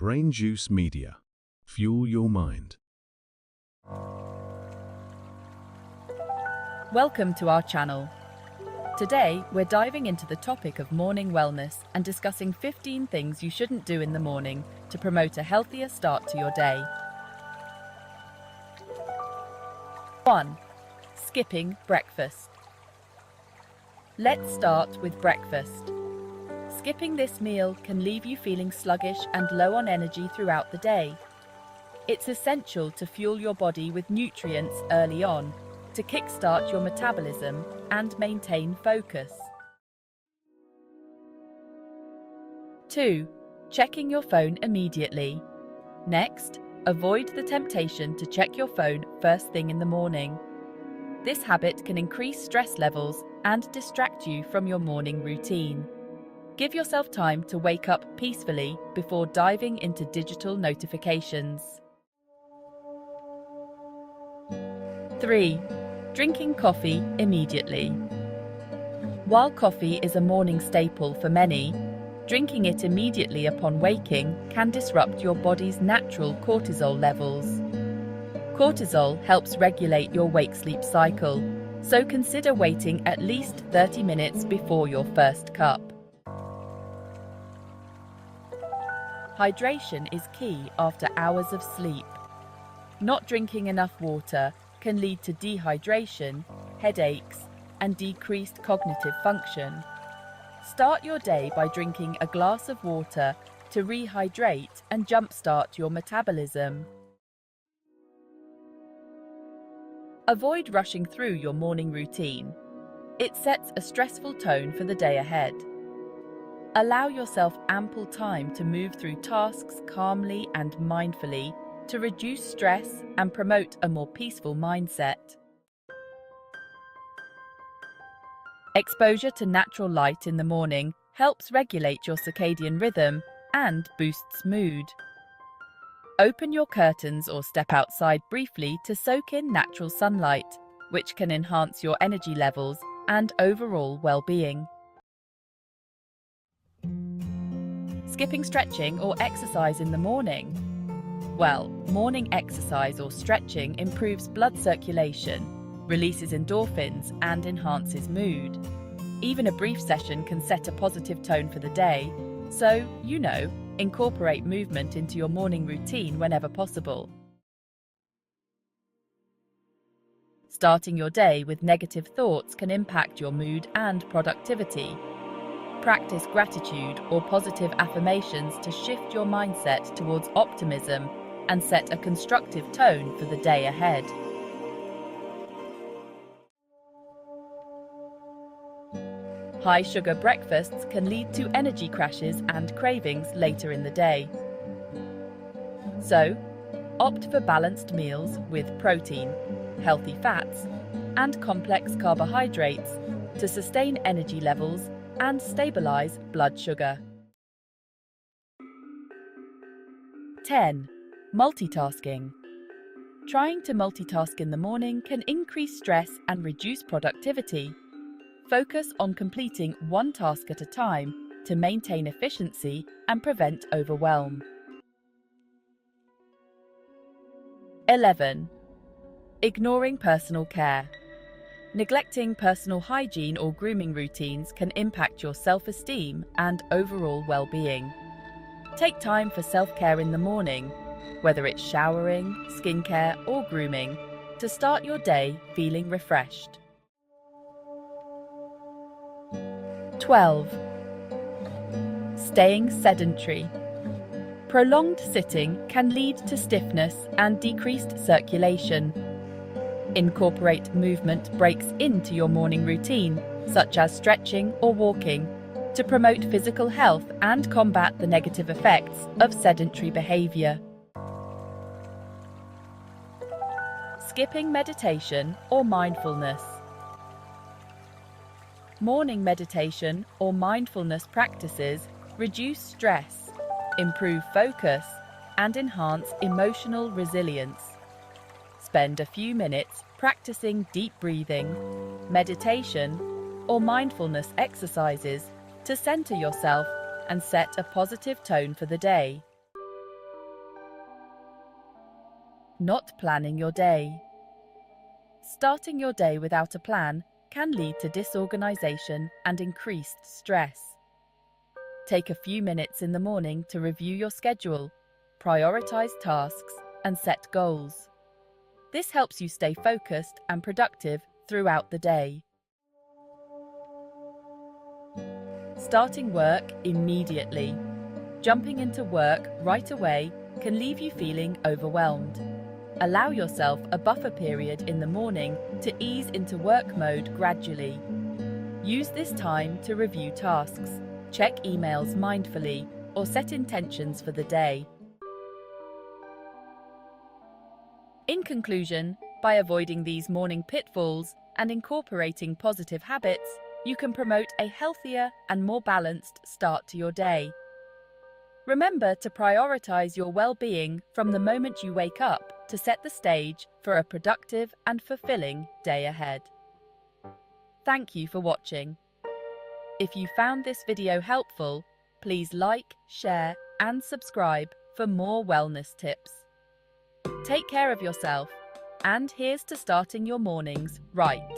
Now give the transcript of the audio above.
Brain Juice Media. Fuel your mind. Welcome to our channel. Today, we're diving into the topic of morning wellness and discussing 15 things you shouldn't do in the morning to promote a healthier start to your day. 1. Skipping breakfast. Let's start with breakfast. Skipping this meal can leave you feeling sluggish and low on energy throughout the day. It's essential to fuel your body with nutrients early on, to kickstart your metabolism and maintain focus. 2. Checking your phone immediately. Next, avoid the temptation to check your phone first thing in the morning. This habit can increase stress levels and distract you from your morning routine. Give yourself time to wake up peacefully before diving into digital notifications. 3. Drinking coffee immediately. While coffee is a morning staple for many, drinking it immediately upon waking can disrupt your body's natural cortisol levels. Cortisol helps regulate your wake-sleep cycle, so consider waiting at least 30 minutes before your first cup. Hydration is key after hours of sleep. Not drinking enough water can lead to dehydration, headaches, and decreased cognitive function. Start your day by drinking a glass of water to rehydrate and jumpstart your metabolism. Avoid rushing through your morning routine. It sets a stressful tone for the day ahead. Allow yourself ample time to move through tasks calmly and mindfully to reduce stress and promote a more peaceful mindset. Exposure to natural light in the morning helps regulate your circadian rhythm and boosts mood. Open your curtains or step outside briefly to soak in natural sunlight, which can enhance your energy levels and overall well-being. Skipping stretching or exercise in the morning. Well, morning exercise or stretching improves blood circulation, releases endorphins, and enhances mood. Even a brief session can set a positive tone for the day, so, incorporate movement into your morning routine whenever possible. Starting your day with negative thoughts can impact your mood and productivity. Practice gratitude or positive affirmations to shift your mindset towards optimism and set a constructive tone for the day ahead. High sugar breakfasts can lead to energy crashes and cravings later in the day. So, opt for balanced meals with protein, healthy fats, and complex carbohydrates to sustain energy levels and stabilize blood sugar. 10. Multitasking. Trying to multitask in the morning can increase stress and reduce productivity. Focus on completing one task at a time to maintain efficiency and prevent overwhelm. 11. Ignoring personal care. Neglecting personal hygiene or grooming routines can impact your self-esteem and overall well-being. Take time for self-care in the morning, whether it's showering, skincare, or grooming, to start your day feeling refreshed. 12. Staying sedentary. Prolonged sitting can lead to stiffness and decreased circulation. Incorporate movement breaks into your morning routine, such as stretching or walking, to promote physical health and combat the negative effects of sedentary behavior. Skipping meditation or mindfulness. Morning meditation or mindfulness practices reduce stress, improve focus, and enhance emotional resilience. Spend a few minutes practicing deep breathing, meditation, or mindfulness exercises to center yourself and set a positive tone for the day. Not planning your day. Starting your day without a plan can lead to disorganization and increased stress. Take a few minutes in the morning to review your schedule, prioritize tasks, and set goals. This helps you stay focused and productive throughout the day. Starting work immediately. Jumping into work right away can leave you feeling overwhelmed. Allow yourself a buffer period in the morning to ease into work mode gradually. Use this time to review tasks, check emails mindfully, or set intentions for the day. In conclusion, by avoiding these morning pitfalls and incorporating positive habits, you can promote a healthier and more balanced start to your day. Remember to prioritize your well-being from the moment you wake up to set the stage for a productive and fulfilling day ahead. Thank you for watching. If you found this video helpful, please like, share, and subscribe for more wellness tips. Take care of yourself, and here's to starting your mornings right.